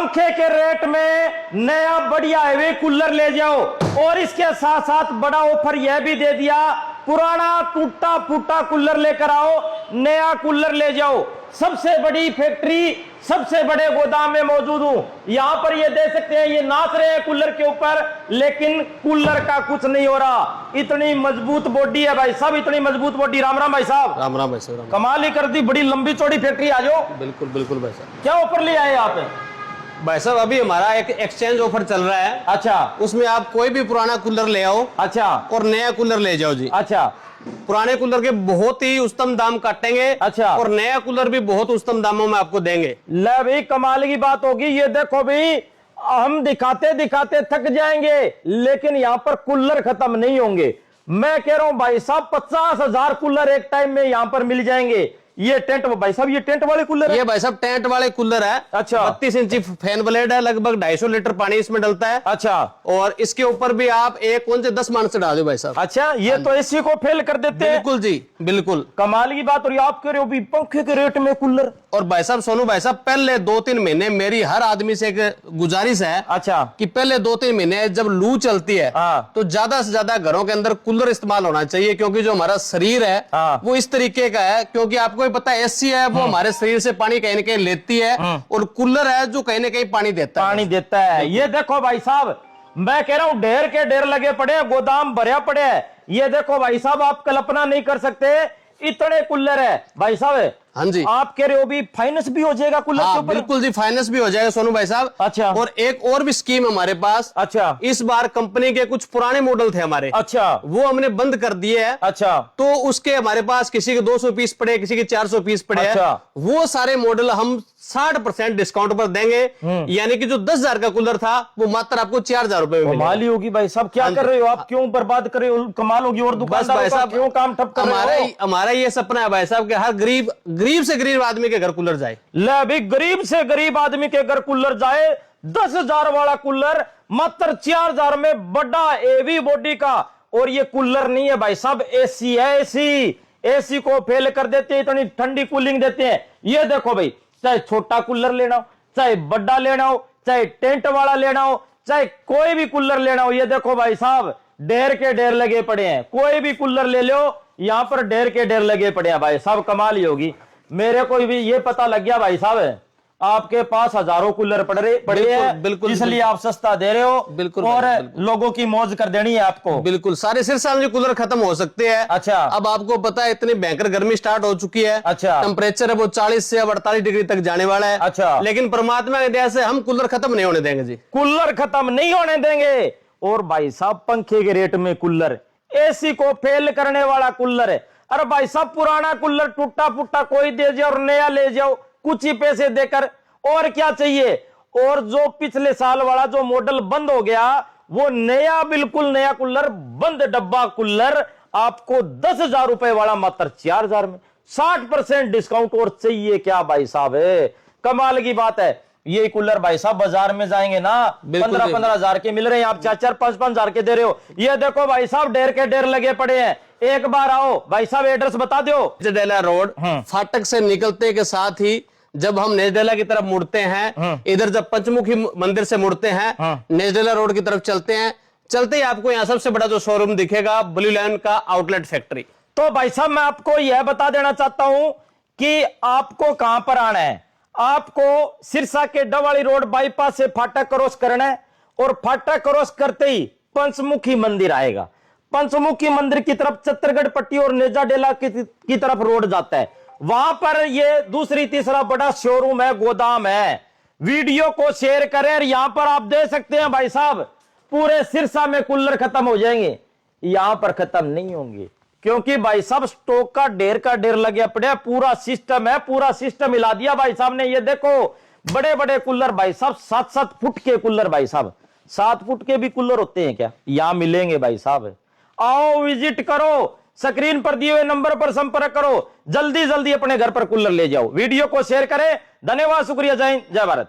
पंखे के रेट में नया बढ़िया हैवी कूलर ले जाओ। और इसके साथ साथ बड़ा ऑफर यह भी दे दिया, पुराना टूटा फूटा कूलर लेकर आओ, नया कूलर ले जाओ। सबसे बड़ी फैक्ट्री, सबसे बड़े गोदाम में मौजूद हूं। यहां पर ये दे सकते हैं, ये नाच रहे हैं कूलर के ऊपर, लेकिन कूलर का कुछ नहीं हो रहा। इतनी मजबूत बॉडी है भाई साहब, इतनी मजबूत बॉडी। राम राम भाई साहब। राम राम भाई साहब। कमाल ही कर दी, बड़ी लंबी चौड़ी फैक्ट्री। आ जाओ। बिल्कुल बिल्कुल भाई साहब। क्या ऑफर ले आए आप? भाई साहब अभी हमारा एक एक्सचेंज ऑफर चल रहा है। अच्छा। उसमें आप कोई भी पुराना कूलर ले आओ। अच्छा। और नया कूलर ले जाओ जी। अच्छा। पुराने कूलर के बहुत ही उच्चतम दाम काटेंगे। अच्छा। और नया कूलर भी बहुत उच्चतम दामों में आपको देंगे। ले भाई, कमाल की बात होगी। ये देखो भाई, हम दिखाते दिखाते थक जाएंगे, लेकिन यहाँ पर कूलर खत्म नहीं होंगे। मैं कह रहा हूं भाई साहब, 50,000 कूलर एक टाइम में यहाँ पर मिल जाएंगे। ये टेंट, भाई साहब ये टेंट वाले कूलर है? ये भाई साहब टेंट वाले कूलर है। अच्छा। 32 इंची फैन ब्लेड है, लगभग 250 लीटर पानी इसमें डलता है। अच्छा। और इसके ऊपर भी आप एक कौन से 10 मान से डाल दो भाई साहब। अच्छा, ये तो एसी को फेल कर देते हैं। बिल्कुल जी बिल्कुल। कमाल की बात। और आप कह रहे हो भी पंखे के रेट में कूलर। और भाई साहब सोनू भाई साहब, पहले 2-3 महीने मेरी हर आदमी से एक गुजारिश है। अच्छा। कि पहले 2-3 महीने जब लू चलती है, हाँ। तो ज्यादा से ज्यादा घरों के अंदर कूलर इस्तेमाल होना चाहिए, क्योंकि जो हमारा शरीर है, हाँ। वो इस तरीके का है। क्योंकि आपको भी पता है एसी है, वो हमारे शरीर से पानी कहीं ना कहीं लेती है, और कूलर है जो कहीं ना कहीं पानी देता है। ये देखो भाई साहब, मैं कह रहा हूं ढेर के ढेर लगे पड़े हैं, गोदाम भरया पड़े है। ये देखो भाई साहब, आप कल्पना नहीं कर सकते, इतने कूलर है भाई साहब। हाँ जी। आप कह रहे हो भी फाइनेंस भी हो जाएगा कूलर के ऊपर? बिल्कुल जी, फाइनेंस भी हो जाएगा सोनू भाई साहब। अच्छा। और एक और भी स्कीम हमारे पास। अच्छा। इस बार कंपनी के कुछ पुराने मॉडल थे हमारे। अच्छा। वो हमने बंद कर दिए हैं। अच्छा। तो उसके हमारे पास किसी के 200 पीस पड़े, किसी के 400 पीस पड़े। अच्छा। वो सारे मॉडल हम 60% डिस्काउंट पर देंगे। यानी कि जो 10,000 का कूलर था, वो मात्र आपको 4,000 रुपए में मिलेगा। कमाल ही होगी भाई साहब। क्या कर रहे हो आप? क्यों बर्बाद कर रहे हो? कमाल होगी। और दुकानदारों का क्यों काम ठप कर रहे हो? हमारा ये सपना है भाई साहब कि हर गरीब से गरीब आदमी के घर कूलर जाए। ले भी, गरीब से गरीब आदमी के घर कूलर जाए। 10,000 वाला कूलर मात्र 4,000 में, बड़ा एवी बॉडी का। और ये कूलर नहीं है भाई साहब, एसी है। एसी को फेल कर देते हैं, इतनी ठंडी कूलिंग देते हैं। ये देखो भाई, चाहे छोटा कूलर लेना हो, चाहे बड़ा लेना हो, चाहे टेंट वाला लेना हो, चाहे कोई भी कूलर लेना हो, ये देखो भाई साहब, ढेर के ढेर लगे पड़े हैं। कोई भी कूलर ले लो, यहां पर ढेर के ढेर लगे पड़े हैं भाई साहब। कमाल ही होगी। मेरे को भी ये पता लग गया भाई साहब, आपके पास हजारों कूलर पड़े हैं, बिल्कुल, इसलिए आप सस्ता दे रहे हो। बिल्कुल। और बिल्कुल। लोगों की मौज कर देनी है आपको। बिल्कुल, सारे सिरसा में कूलर खत्म हो सकते हैं। अच्छा। अब आपको पता है इतनी भयंकर गर्मी स्टार्ट हो चुकी है। अच्छा। टेम्परेचर है वो 40 से 48 डिग्री तक जाने वाला है। अच्छा। लेकिन परमात्मा की दया से हम कूलर खत्म नहीं होने देंगे जी। कूलर खत्म नहीं होने देंगे। और भाई साहब, पंखे के रेट में कूलर, एसी को फेल करने वाला कूलर है। अरे भाई साहब, पुराना कूलर टूटा फूटा कोई दे जाओ और नया ले जाओ कुछ ही पैसे देकर। और क्या चाहिए? और जो पिछले साल वाला जो मॉडल बंद हो गया, वो नया, बिल्कुल नया कूलर, बंद डब्बा कूलर आपको 10,000 रुपए वाला मात्र 4,000 में, 60% डिस्काउंट। और चाहिए क्या भाई साहब? है कमाल की बात है। ये कूलर भाई साहब बाजार में जाएंगे ना, 15-15 हजार के मिल रहे हैं, आप 4-4, 5-5 हजार के दे रहे हो। ये देखो भाई साहब, ढेर के ढेर लगे पड़े हैं। एक बार आओ भाई साहब, एड्रेस बता दो। नेजडेला रोड फाटक से निकलते के साथ ही जब हम नेजडेला की तरफ मुड़ते हैं, इधर जब पंचमुखी मंदिर से मुड़ते हैं, नेजडेला रोड की तरफ चलते हैं, चलते ही आपको यहाँ सबसे बड़ा जो शोरूम दिखेगा, ब्लू लाइन का आउटलेट फैक्ट्री। तो भाई साहब, मैं आपको यह बता देना चाहता हूं कि आपको कहां पर आना है। आपको सिरसा के डवाली रोड बाईपास से फाटक क्रॉस करना है, और फाटक क्रॉस करते ही पंचमुखी मंदिर आएगा। पंचमुखी मंदिर की तरफ छत्तरगढ़ पट्टी और नेजाडेला की तरफ रोड जाता है। वहां पर ये दूसरी तीसरा बड़ा शोरूम है, गोदाम है। वीडियो को शेयर करें। यहां पर आप दे सकते हैं भाई साहब, पूरे सिरसा में कूलर खत्म हो जाएंगे, यहां पर खत्म नहीं होंगे, क्योंकि भाई साहब स्टॉक का ढेर लगे पड़े। पूरा सिस्टम है, पूरा सिस्टम हिला दिया भाई साहब ने। ये देखो, बड़े बड़े कूलर भाई साहब, 7-7 फुट के कूलर भाई साहब। 7 फुट के भी कूलर होते हैं क्या? यहां मिलेंगे भाई साहब। आओ, विजिट करो, स्क्रीन पर दिए हुए नंबर पर संपर्क करो, जल्दी जल्दी अपने घर पर कूलर ले जाओ। वीडियो को शेयर करें। धन्यवाद, शुक्रिया, जय हिंद, जय भारत।